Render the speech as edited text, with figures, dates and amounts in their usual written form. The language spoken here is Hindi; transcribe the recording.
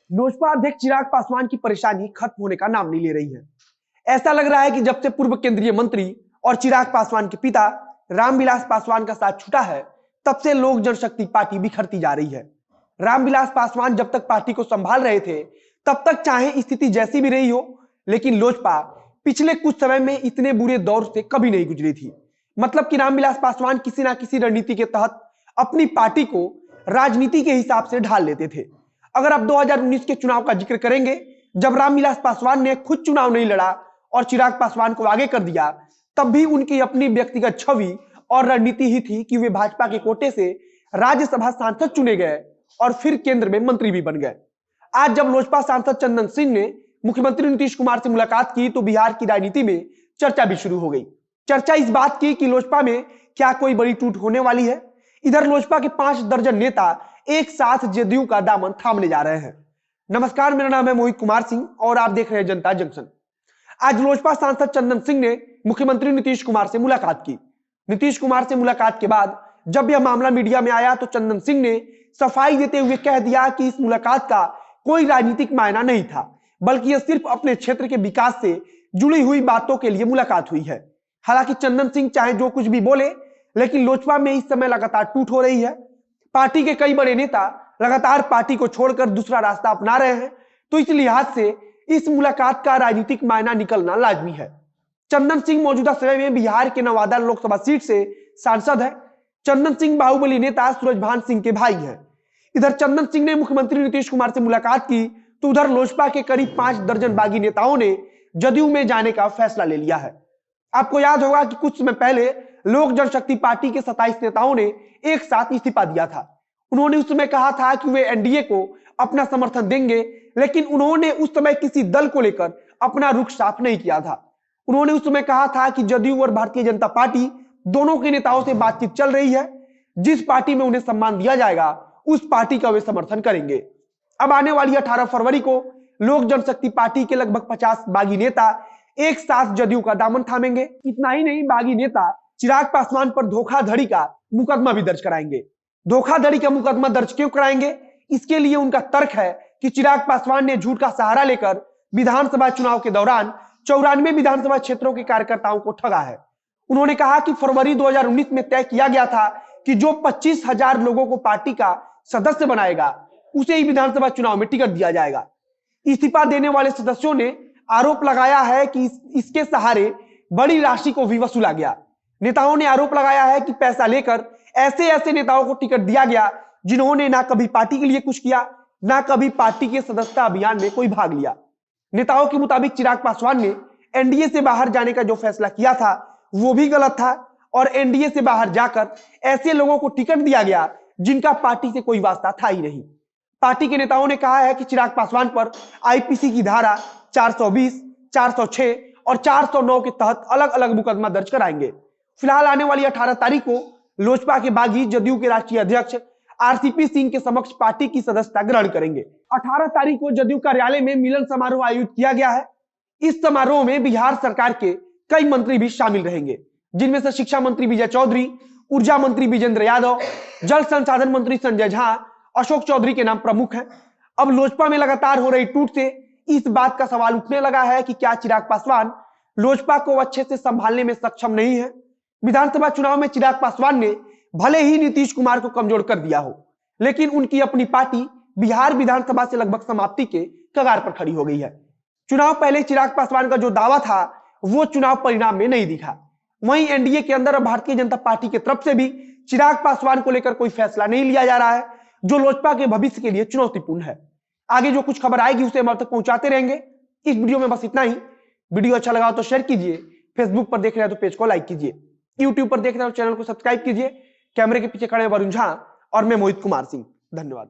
लोजपा अध्यक्ष चिराग पासवान की परेशानी खत्म होने का नाम नहीं ले रही है। ऐसा लग रहा है कि जब से पूर्व केंद्रीय मंत्री और चिराग पासवान के पिता रामविलास पासवान का साथ छूटा है, तब से लोक जनशक्ति पार्टी बिखरती जा रही है। रामविलास पासवान जब तक पार्टी को संभाल रहे थे, तब तक चाहे स्थिति जैसी भी रही हो, लेकिन लोजपा पिछले कुछ समय में इतने बुरे दौर से कभी नहीं गुजरी थी। मतलब कि रामविलास पासवान किसी ना किसी रणनीति के तहत अपनी पार्टी को राजनीति के हिसाब से ढाल लेते थे। अगर आप 2019 के चुनाव का जिक्र करेंगे, जब रामविलास पासवान ने खुद चुनाव नहीं लड़ा और चिराग पासवान को आगे कर दिया, तब भी उनकी अपनी व्यक्तिगत छवि और रणनीति ही थी कि वे भाजपा के कोटे से राज्यसभा सांसद चुने गए और फिर केंद्र में मंत्री भी बन गए। आज जब लोजपा सांसद चंदन सिंह ने मुख्यमंत्री नीतीश कुमार से मुलाकात की, तो बिहार की राजनीति में चर्चा भी शुरू हो गई। चर्चा इस बात की कि लोजपा में क्या कोई बड़ी टूट होने वाली है। इधर लोजपा के 5 दर्जन नेता एक साथ जदयू का दामन थामने जा रहे हैं। नमस्कार, मेरा नाम है मोहित कुमार सिंह और आप देख रहे हैं जनता जंक्शन। आज लोजपा सांसद चंदन सिंह ने मुख्यमंत्री नीतीश कुमार से मुलाकात की। नीतीश कुमार से मुलाकात के बाद जब यह मामला मीडिया में आया, तो चंदन सिंह ने सफाई देते हुए कह दिया कि इस मुलाकात का कोई राजनीतिक मायना नहीं था, बल्कि यह सिर्फ अपने क्षेत्र के विकास से जुड़ी हुई बातों के लिए मुलाकात हुई है। हालांकि चंदन सिंह चाहे जो कुछ भी बोले, लेकिन लोजपा में इस समय लगातार टूट हो रही है। पार्टी के कई बड़े नेता लगातार पार्टी को छोड़कर दूसरा रास्ता अपना रहे हैं, तो इस लिहाज से इस मुलाकात का राजनीतिक मायना निकलना लाजमी है। चंदन सिंह मौजूदा समय में बिहार के नवादा लोकसभा सीट से सांसद है। चंदन सिंह बाहुबली नेता सूरजभान सिंह के भाई हैं। इधर चंदन सिंह ने मुख्यमंत्री नीतीश कुमार से मुलाकात की, तो उधर लोजपा के करीब 5 दर्जन बागी नेताओं ने जदयू में जाने का फैसला ले लिया है। आपको याद होगा कि कुछ समय पहले लोक जनशक्ति पार्टी के 27 नेताओं ने एक साथ इस्तीफा दिया था। उन्होंने उस समय कहा था कि वे एनडीए को अपना समर्थन देंगे, लेकिन उन्होंने उस समय किसी दल को लेकर अपना रुख साफ नहीं किया था। उन्होंने उस समय कहा था कि जदयू और भारतीय जनता पार्टी दोनों के नेताओं से बातचीत चल रही है, जिस पार्टी में उन्हें सम्मान दिया जाएगा उस पार्टी का वे समर्थन करेंगे। अब आने वाली 18 फरवरी को लोक जनशक्ति पार्टी के लगभग 50 बागी नेता एक साथ जदयू का दामन थामेंगे। इतना ही नहीं, बागी नेता चिराग पासवान पर धोखाधड़ी का मुकदमा भी दर्ज कराएंगे। धोखाधड़ी का मुकदमा दर्ज क्यों कराएंगे? इसके लिए उनका तर्क है कि चिराग पासवान ने झूठ का सहारा लेकर विधानसभा चुनाव के दौरान 94 विधानसभा क्षेत्रों के कार्यकर्ताओं को ठगा है। उन्होंने कहा कि फरवरी 2019 में तय किया गया था कि जो 25,000 लोगों को पार्टी का सदस्य बनाएगा, उसे ही विधानसभा चुनाव में टिकट दिया जाएगा। इस्तीफा देने वाले सदस्यों ने आरोप लगाया है कि इसके सहारे बड़ी राशि को भी वसूला गया। नेताओं ने आरोप लगाया है कि पैसा लेकर ऐसे ऐसे नेताओं को टिकट दिया गया जिन्होंने ना कभी पार्टी के लिए कुछ किया, ना कभी पार्टी के सदस्यता अभियान में कोई भाग लिया। नेताओं के मुताबिक चिराग पासवान ने एनडीए से बाहर जाने का जो फैसला किया था वो भी गलत था, और एनडीए से बाहर जाकर ऐसे लोगों को टिकट दिया गया जिनका पार्टी से कोई वास्ता था ही नहीं। पार्टी के नेताओं ने कहा है कि चिराग पासवान पर आईपीसी की धारा 420, 406 और 409 के तहत अलग अलग मुकदमा दर्ज कराएंगे। फिलहाल आने वाली 18 तारीख को लोजपा के बागी जदयू के राष्ट्रीय अध्यक्ष आरसीपी सिंह के समक्ष पार्टी की सदस्यता ग्रहण करेंगे। 18 तारीख को जदयू कार्यालय में मिलन समारोह आयोजित किया गया है। इस समारोह में बिहार सरकार के कई मंत्री भी शामिल रहेंगे, जिनमें से शिक्षा मंत्री विजय चौधरी, ऊर्जा मंत्री विजेंद्र यादव, जल संसाधन मंत्री संजय झा, अशोक चौधरी के नाम प्रमुख हैं। अब लोजपा में लगातार हो रही टूट से इस बात का सवाल उठने लगा है कि क्या चिराग पासवान लोजपा को अच्छे से संभालने में सक्षम नहीं है। विधानसभा चुनाव में चिराग पासवान ने भले ही नीतीश कुमार को कमजोर कर दिया हो, लेकिन उनकी अपनी पार्टी बिहार विधानसभा से लगभग समाप्ति के कगार पर खड़ी हो गई है। चुनाव पहले चिराग पासवान का जो दावा था वो चुनाव परिणाम में नहीं दिखा। वहीं एनडीए के अंदर भारतीय जनता पार्टी की तरफ से भी चिराग पासवान को लेकर कोई फैसला नहीं लिया जा रहा है, जो लोजपा के भविष्य के लिए चुनौतीपूर्ण है। आगे जो कुछ खबर आएगी उसे हम आप तक पहुंचाते रहेंगे। इस वीडियो में बस इतना ही। वीडियो अच्छा लगा तो शेयर कीजिए, फेसबुक पर देख रहे हैं तो पेज को लाइक कीजिए, यूट्यूब पर देख रहे हैं तो चैनल को सब्सक्राइब कीजिए। कैमरे के पीछे खड़े वरुण झा और मैं मोहित कुमार सिंह। धन्यवाद।